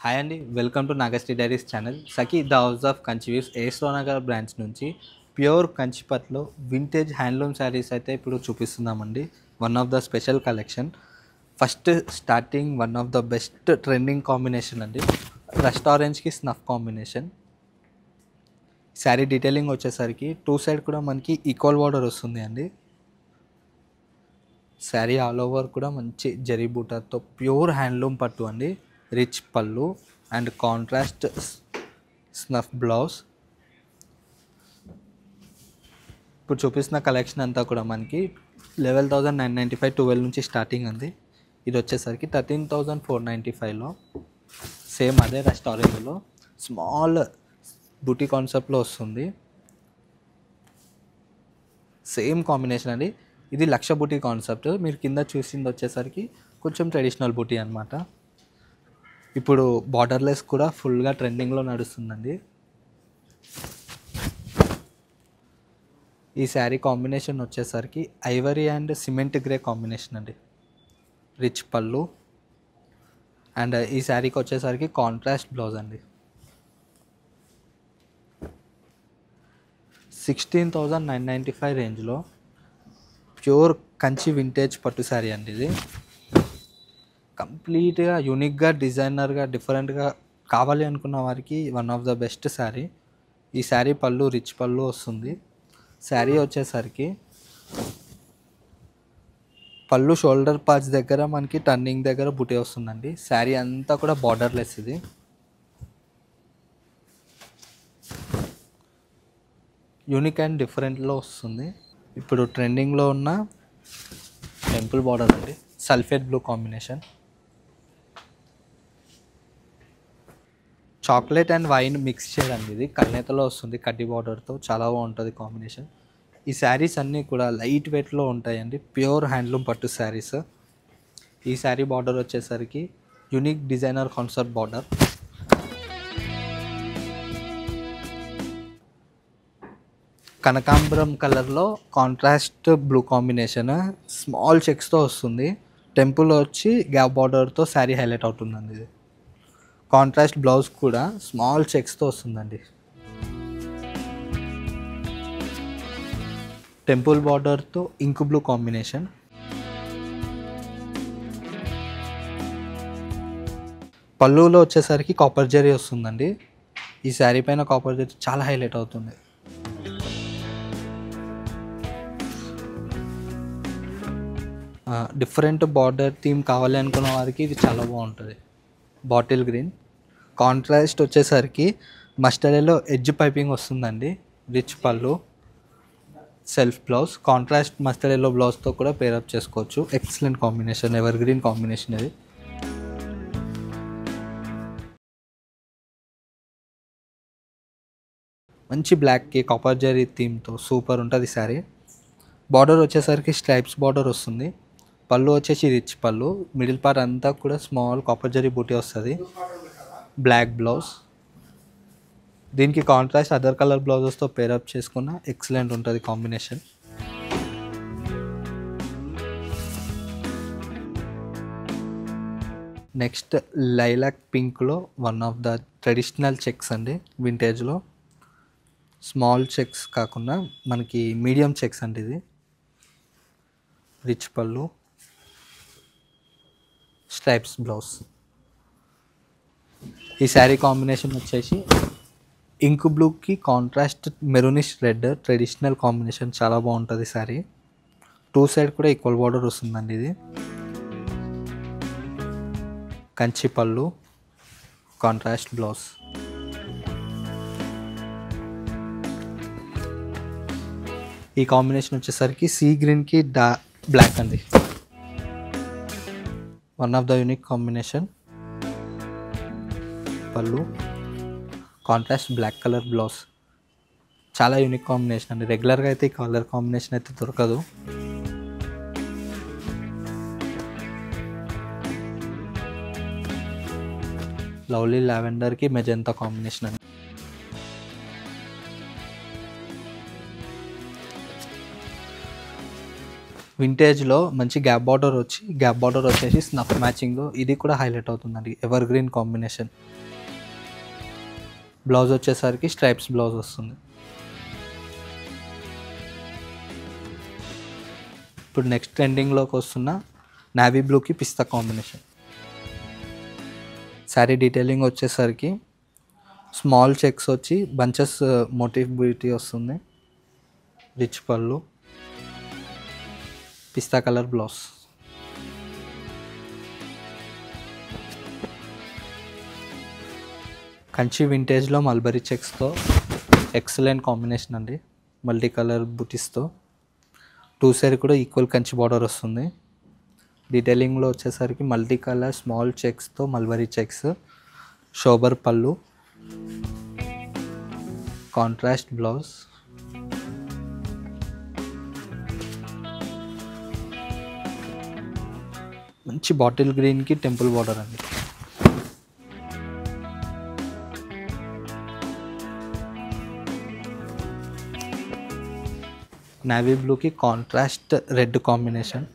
Hi అండి, welcome to Nagasri diaries channel. Sakhi the house of Kanchi weaves SR Nagar branch నుంచి pure కంచిపట్లో vintage handloom saris అయితే ఇప్పుడు చూపిస్తున్నామండి. One of the special collection. First starting one of the best trending combination అండి, rust ఆరెంజ్కి snuff combination. Sari detailing వచ్చేసరికి two side కూడా మనకి ఈక్వల్ బార్డర్ వస్తుంది అండి. శారీ ఆల్ ఓవర్ కూడా మంచి జరీ బూటాతో ప్యూర్ హ్యాండ్లూమ్ పట్టు అండి. రిచ్ పళ్ళు అండ్ కాంట్రాస్ట్ స్నఫ్ బ్లౌజ్. ఇప్పుడు చూపిస్తున్న కలెక్షన్ అంతా కూడా మనకి 11,995 12 నుంచి స్టార్టింగ్ అండి. ఇది వచ్చేసరికి 13,495లో సేమ్ అదే రస్ట్ ఆరెంజ్లో స్మాల్ బూటీ కాన్సెప్ట్లో వస్తుంది. సేమ్ కాంబినేషన్ అండి. ఇది లక్ష బూటీ కాన్సెప్ట్. మీరు కింద చూసింది వచ్చేసరికి కొంచెం ట్రెడిషనల్ బూటీ అనమాట. ఇప్పుడు బార్డర్లెస్ కూడా ఫుల్గా ట్రెండింగ్లో నడుస్తుందండి. ఈ శారీ కాంబినేషన్ వచ్చేసరికి Ivory and cement grey combination అండి. రిచ్ పళ్ళు అండ్ ఈ శారీకి వచ్చేసరికి కాంట్రాస్ట్ బ్లౌజ్ అండి. 16,995 రేంజ్లో ప్యూర్ కంచి వింటేజ్ పట్టు శారీ అండి. ఇది కంప్లీట్గా యూనిక్గా డిజైనర్గా డిఫరెంట్గా కావాలి అనుకున్న వారికి one of the best sari. ఈ శారీ పళ్ళు రిచ్ పళ్ళు వస్తుంది. శారీ వచ్చేసరికి పళ్ళు షోల్డర్ పార్ట్స్ దగ్గర మనకి టర్నింగ్ దగ్గర బుటీ వస్తుందండి. శారీ అంతా కూడా బార్డర్లెస్. ఇది యూనిక్ అండ్ డిఫరెంట్లో వస్తుంది. ఇప్పుడు ట్రెండింగ్లో ఉన్న టెంపుల్ బార్డర్ అండి, sulphate blue combination. Chocolate and wine mix చేయడండి. ఇది కల్నేతలో వస్తుంది కడ్డీ బార్డర్తో, చాలా బాగుంటుంది కాంబినేషన్. ఈ శారీస్ అన్నీ కూడా లైట్ వెయిట్లో ఉంటాయండి, ప్యూర్ హ్యాండ్లూమ్ పట్టు శారీస్. ఈ శారీ బార్డర్ వచ్చేసరికి యూనిక్ డిజైనర్ కాన్సెప్ట్ బార్డర్. కనకాంబరం కలర్లో కాంట్రాస్ట్ బ్లూ కాంబినేషన్ స్మాల్ చెక్స్తో వస్తుంది. టెంపుల్ వచ్చి గ్యాప్ బార్డర్తో శారీ హైలైట్ అవుతుందండి. ఇది కాంట్రాస్ట్ బ్లౌజ్ కూడా స్మాల్ చెక్స్తో వస్తుందండి. టెంపుల్ బార్డర్తో ఇంక్ బ్లూ కాంబినేషన్. పళ్ళులో వచ్చేసరికి కాపర్ జరీ వస్తుందండి. ఈ శారీ పైన కాపర్ జరీ చాలా హైలైట్ అవుతుంది. డిఫరెంట్ బార్డర్ థీమ్ కావాలి అనుకున్న వారికి ఇది చాలా బాగుంటుంది. బాటిల్ గ్రీన్ కాంట్రాస్ట్ వచ్చేసరికి మస్టర్డ్ ఎల్లో ఎడ్జ్ పైపింగ్ వస్తుందండి. రిచ్ పళ్ళు, self blouse, contrast mustard yellow బ్లౌజ్తో కూడా పేరప్ చేసుకోవచ్చు. Excellent combination, ever green combination ఇది. మంచి బ్లాక్కి కాపర్ జరీ థీమ్తో సూపర్ ఉంటుంది శారీ. బార్డర్ వచ్చేసరికి స్ట్రైప్స్ బార్డర్ వస్తుంది. పళ్ళు వచ్చేసి రిచ్ పళ్ళు, మిడిల్ పార్ట్ అంతా కూడా స్మాల్ కాపర్ జరీ బూటీ వస్తుంది. బ్లాక్ బ్లౌజ్, దీనికి కాంట్రాస్ట్ అదర్ కలర్ బ్లౌజెస్తో పేరప్ చేసుకున్న ఎక్సలెంట్ ఉంటుంది కాంబినేషన్. నెక్స్ట్ లైలాక్ పింక్లో one of the traditional checks అండి. వింటేజ్లో స్మాల్ చెక్స్ కాకుండా మనకి మీడియం చెక్స్ అండి. ఇది రిచ్ పళ్ళు, స్ట్రైప్స్ బ్లౌజ్. ఈ శారీ కాంబినేషన్ వచ్చేసి ఇంక్ బ్లూకి contrast maroonish red traditional combination, చాలా బాగుంటుంది శారీ. టూ సైడ్ కూడా ఈక్వల్ బార్డర్ వస్తుందండి. ఇది కంచి పళ్ళు, కాంట్రాస్ట్ బ్లౌజ్. ఈ కాంబినేషన్ వచ్చేసరికి సీ గ్రీన్కి బ్లాక్ అండి. One of the unique combination. పళ్ళు కాంట్రాస్ట్ బ్లాక్ కలర్ బ్లౌజ్, చాలా యూనిక్ కాంబినేషన్ అండి. రెగ్యులర్గా అయితే ఈ కలర్ కాంబినేషన్ అయితే దొరకదు. లవ్లీ లావెండర్కి మెజెంతా కాంబినేషన్ అండి. వింటేజ్లో మంచి గ్యాప్ బార్డర్ వచ్చేసి స్నఫ్ మ్యాచింగ్లో ఇది కూడా హైలైట్ అవుతుందండి. Ever green combination. బ్లౌజ్ వచ్చేసరికి స్ట్రైప్స్ బ్లౌజ్ వస్తుంది. ఇప్పుడు నెక్స్ట్ ట్రెండింగ్లోకి వస్తున్న నావీ బ్లూకి పిస్తా కాంబినేషన్. శారీ డీటెయిలింగ్ వచ్చేసరికి స్మాల్ చెక్స్ వచ్చి బంచెస్ మోటివ్ బ్యూటీ వస్తుంది. రిచ్ పళ్ళు, పిస్తా కలర్ బ్లౌజ్. కంచి వింటేజ్లో మల్బరీ చెక్స్తో ఎక్సలెంట్ కాంబినేషన్ అండి. మల్టీ కలర్ బుటీస్తో టూ సైడ్ కూడా ఈక్వల్ కంచి బార్డర్ వస్తుంది. డీటెయిలింగ్లో వచ్చేసరికి మల్టీ కలర్ స్మాల్ చెక్స్తో మల్బరీ చెక్స్, షోబర్ పళ్ళు, కాంట్రాస్ట్ బ్లౌజ్, మంచి బాటిల్ గ్రీన్కి టెంపుల్ బార్డర్ అండి. నావీ బ్లూకి contrast red combination,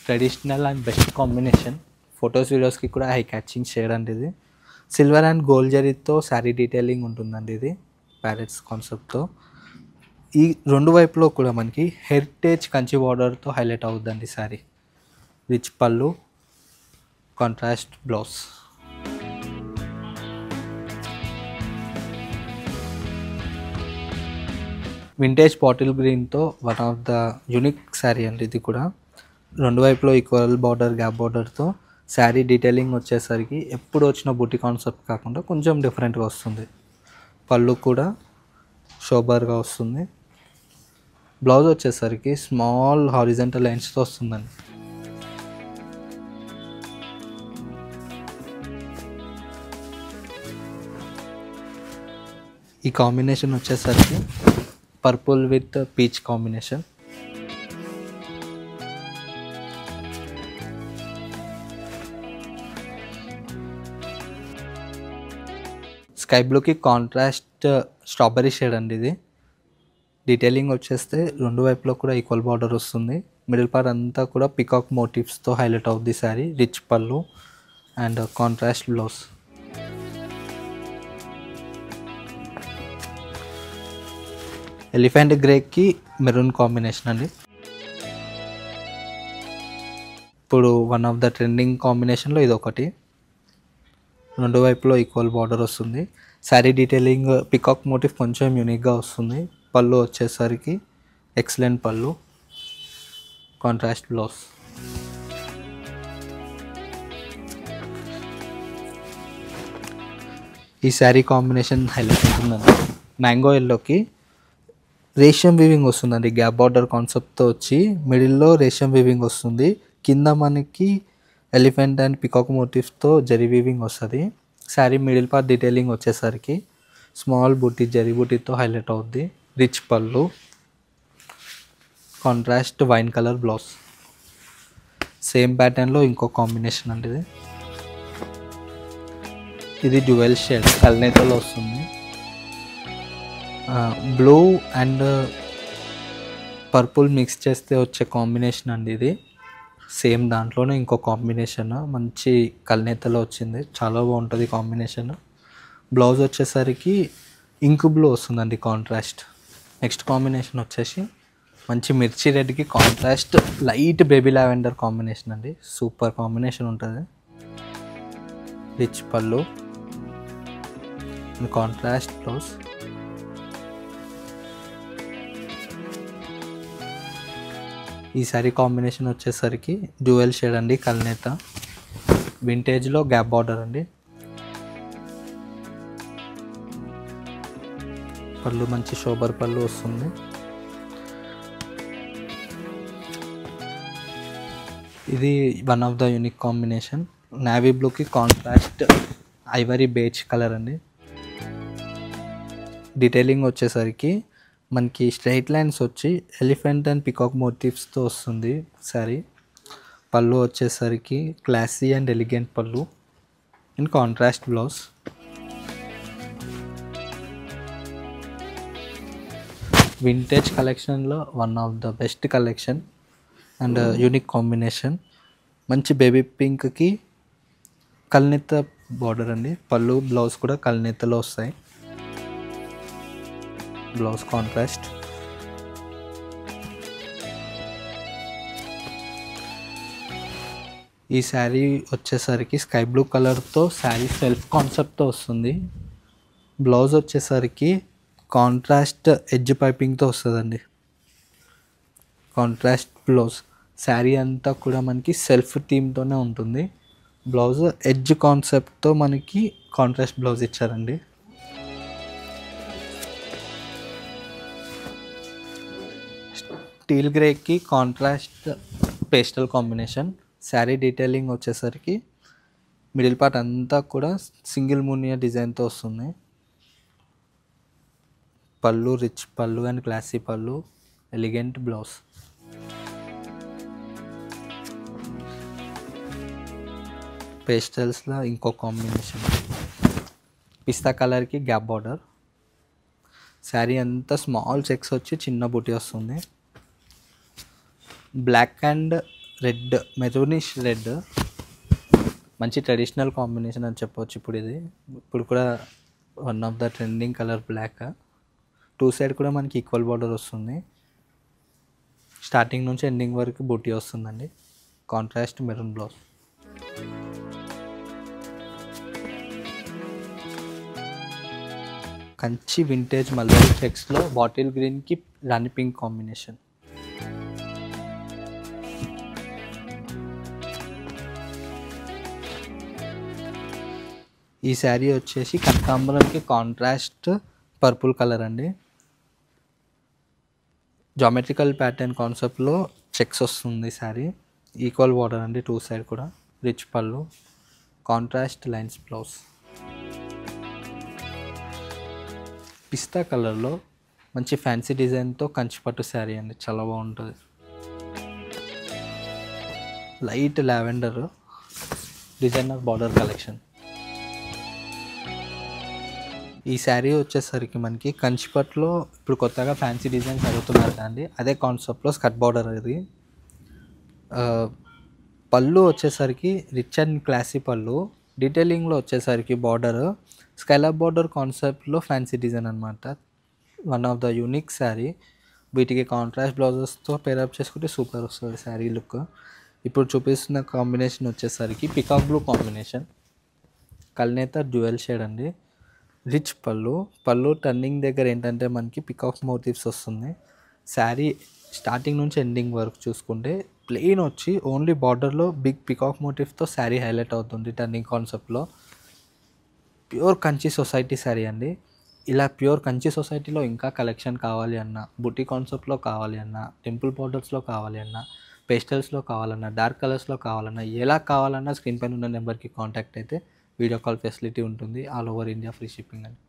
traditional and best combination. Photos వీడియోస్కి కూడా హై క్యాచింగ్ షేడ్ అండి ఇది. సిల్వర్ అండ్ గోల్డ్ జరీతో శారీ డీటెయిలింగ్ ఉంటుందండి. ఇది ప్యారెట్స్ కాన్సెప్ట్తో. ఈ రెండు వైపులో కూడా మనకి హెరిటేజ్ కంచి బార్డర్తో హైలైట్ అవుద్దండి శారీ. రిచ్ పళ్ళు, కాంట్రాస్ట్ బ్లౌజ్. వింటేజ్ బాటిల్ గ్రీన్తో one of the unique sari అండి ఇది కూడా. రెండు వైపులో ఈక్వల్ బార్డర్, గ్యాప్ బార్డర్తో శారీ డీటెయిలింగ్ వచ్చేసరికి ఎప్పుడు వచ్చిన బుట్టి కాన్సెప్ట్ కాకుండా కొంచెం డిఫరెంట్గా వస్తుంది. పళ్ళు కూడా షోబర్గా వస్తుంది. బ్లౌజ్ వచ్చేసరికి స్మాల్ హారిజంటల్ లైన్స్తో వస్తుందండి. ఈ కాంబినేషన్ వచ్చేసరికి purple with peach combination. Sky బ్లూకి కాంట్రాస్ట్ స్ట్రాబెరీ షేడ్ అండి ఇది. డీటెయిలింగ్ వచ్చేస్తే రెండు వైపులో కూడా ఈక్వల్ బార్డర్ వస్తుంది. మిడిల్ పార్ట్ అంతా కూడా పికాక్ మోటివ్స్తో హైలైట్ అవుద్ది శారీ. రిచ్ పళ్ళు అండ్ కాంట్రాస్ట్ బ్లౌజ్. ఎలిఫెంట్ గ్రేకి మెరూన్ కాంబినేషన్ అండి. ఇప్పుడు వన్ ఆఫ్ ద ట్రెండింగ్ కాంబినేషన్లో ఇది ఒకటి. రెండు వైపులో ఈక్వల్ బార్డర్ వస్తుంది. శారీ డీటెయిలింగ్ పికాక్ మోటివ్ కొంచెం యూనిక్గా వస్తుంది. పళ్ళు వచ్చేసరికి ఎక్సలెంట్ పళ్ళు, కాంట్రాస్ట్ బ్లౌజ్. ఈ శారీ కాంబినేషన్ హైలైట్ ఉంటుందండి. మ్యాంగో ఎల్లోకి రేషియం వీవింగ్ వస్తుందండి. గ్యాప్ బార్డర్ కాన్సెప్ట్తో వచ్చి మిడిల్లో రేషియం వీవింగ్ వస్తుంది. కింద మనకి ఎలిఫెంట్ అండ్ పికాక్ మోటివ్స్తో జరీ వీవింగ్ వస్తుంది. శారీ మిడిల్ పార్ట్ డీటెయిలింగ్ వచ్చేసరికి స్మాల్ బూటీ జరీ బూటీతో హైలైట్ అవుద్ది. రిచ్ పళ్ళు, contrast wine colour blouse. Same ప్యాటర్న్లో ఇంకో కాంబినేషన్ అండి ఇది. ఇది డ్యూయల్ షేడ్ కల్నేతలో వస్తుంది. బ్లూ అండ్ పర్పుల్ మిక్స్ చేస్తే వచ్చే కాంబినేషన్ అండి ఇది. సేమ్ దాంట్లోనే ఇంకో కాంబినేషన్ మంచి కల్నేతలో వచ్చింది. చాలా బాగుంటుంది కాంబినేషన్. బ్లౌజ్ వచ్చేసరికి ఇంక్ బ్లూ వస్తుందండి కాంట్రాస్ట్. నెక్స్ట్ కాంబినేషన్ వచ్చేసి మంచి మిర్చి రెడ్కి contrast light baby lavender combination అండి. సూపర్ కాంబినేషన్ ఉంటుంది. రిచ్ పళ్ళు, కాంట్రాస్ట్ బ్లౌజ్. ఈ సారీ కాంబినేషన్ వచ్చేసరికి డ్యూయల్ షేడ్ అండి, కల్నేత. వింటేజ్లో గ్యాప్ బార్డర్ అండి. పళ్ళు మంచి షోబర్ పళ్ళు వస్తుంది. ఇది one of the unique combination. Navy బ్లూకి కాంట్రాస్ట్ ఐవరీ బేజ్ కలర్ అండి. డీటెయిలింగ్ వచ్చేసరికి మనకి స్ట్రైట్ లైన్స్ వచ్చి ఎలిఫెంట్ అండ్ పికాక్ మోటివ్స్తో వస్తుంది సారీ. పళ్ళు వచ్చేసరికి క్లాసీ అండ్ ఎలిగెంట్ పళ్ళు అండ్ కాంట్రాస్ట్ బ్లౌజ్. వింటేజ్ కలెక్షన్లో one of the best collection and unique combination. మంచి బేబీ పింక్కి కల్నేత బార్డర్ అండి. పళ్ళు బ్లౌజ్ కూడా కల్నేతలో వస్తాయి. Blouse contrast. ఈ శారీ వచ్చేసరికి స్కై బ్లూ కలర్తో శారీ సెల్ఫ్ కాన్సెప్ట్తో వస్తుంది. బ్లౌజ్ వచ్చేసరికి కాంట్రాస్ట్ ఎడ్జ్ పైపింగ్తో వస్తుందండి. Contrast blouse. శారీ అంతా కూడా మనకి సెల్ఫ్ థీమ్తోనే ఉంటుంది. బ్లౌజ్ ఎడ్జ్ కాన్సెప్ట్తో మనకి కాంట్రాస్ట్ బ్లౌజ్ ఇచ్చారండి. టీల్ గ్రేకి contrast pastel combination. Sari detailing వచ్చేసరికి మిడిల్ పార్ట్ అంతా కూడా సింగిల్ మునియా డిజైన్తో వస్తుంది. పళ్ళు రిచ్ పళ్ళు అండ్ క్లాసీ పళ్ళు, ఎలిగెంట్ బ్లౌజ్. పేస్టల్స్లో ఇంకో కాంబినేషన్ పిస్తా కలర్కి గ్యాప్ బార్డర్. శారీ అంతా స్మాల్ చెక్స్ వచ్చి చిన్న బూటీ వస్తుంది. Black and red, maroonish red, మంచి ట్రెడిషనల్ కాంబినేషన్ అని చెప్పవచ్చు. ఇప్పుడు కూడా one of the trending colour black. Two side కూడా మనకి ఈక్వల్ బార్డర్ వస్తుంది. స్టార్టింగ్ నుంచి ఎండింగ్ వరకు బూటీ వస్తుందండి. Contrast maroon blouse. Kanchi vintage mulberry చెక్స్లో బాటిల్ గ్రీన్కి రాణి పింక్ కాంబినేషన్. ఈ శారీ వచ్చేసి కనకాంబరంకి కాంట్రాస్ట్ పర్పుల్ కలర్ అండి. జామెట్రికల్ ప్యాటర్న్ కాన్సెప్ట్లో చెక్స్ వస్తుంది శారీ. ఈక్వల్ బార్డర్ అండి టూ సైడ్ కూడా. రిచ్ పళ్ళు, కాంట్రాస్ట్ లైన్స్ బ్లౌజ్. పిస్తా కలర్లో మంచి ఫ్యాన్సీ డిజైన్తో కంచిపట్టు శారీ అండి, చాలా బాగుంటుంది. Light lavender designer border collection. ఈ శారీ వచ్చేసరికి మనకి కంచిపట్టులో ఇప్పుడు కొత్తగా ఫ్యాన్సీ డిజైన్స్ అడుగుతున్నారు కదండి, అదే కాన్సెప్ట్లో స్కర్ట్ బార్డర్ అది. పళ్ళు వచ్చేసరికి రిచ్ అండ్ క్లాసీ పళ్ళు. డీటెయిలింగ్లో వచ్చేసరికి బార్డర్ స్కైలాబ్ బార్డర్ కాన్సెప్ట్లో ఫ్యాన్సీ డిజైన్ అనమాట. One of the unique sari. వీటికి కాంట్రాస్ట్ బ్లౌజెస్తో పేరప్ చేసుకుంటే సూపర్ వస్తుంది శారీ లుక్. ఇప్పుడు చూపిస్తున్న కాంబినేషన్ వచ్చేసరికి పికాక్ బ్లూ కాంబినేషన్, కల్నేత డ్యూయల్ షేడ్ అండి. రిచ్ పళ్ళు టర్నింగ్ దగ్గర ఏంటంటే మనకి పికాక్ మోటివ్స్ వస్తుంది. శారీ స్టార్టింగ్ నుంచి ఎండింగ్ వరకు చూసుకుంటే ప్లెయిన్ వచ్చి ఓన్లీ బార్డర్లో బిగ్ పికాక్ మోటివ్తో శారీ హైలైట్ అవుతుంది టర్నింగ్ కాన్సెప్ట్లో. ప్యూర్ కంచి సొసైటీ శారీ అండి. ఇలా ప్యూర్ కంచి సొసైటీలో ఇంకా కలెక్షన్ కావాలి అన్నా, బుటీ కాన్సెప్ట్లో కావాలి అన్నా, టెంపుల్ బార్డర్స్లో కావాలి అన్నా, పేస్టల్స్లో కావాలన్నా, డార్క్ కలర్స్లో కావాలన్నా, ఎలా కావాలన్నా స్క్రీన్ పైన ఉన్న నెంబర్కి కాంటాక్ట్ అయితే వీడియో కాల్ ఫెసిలిటీ ఉంటుంది. All over India free shipping అండి.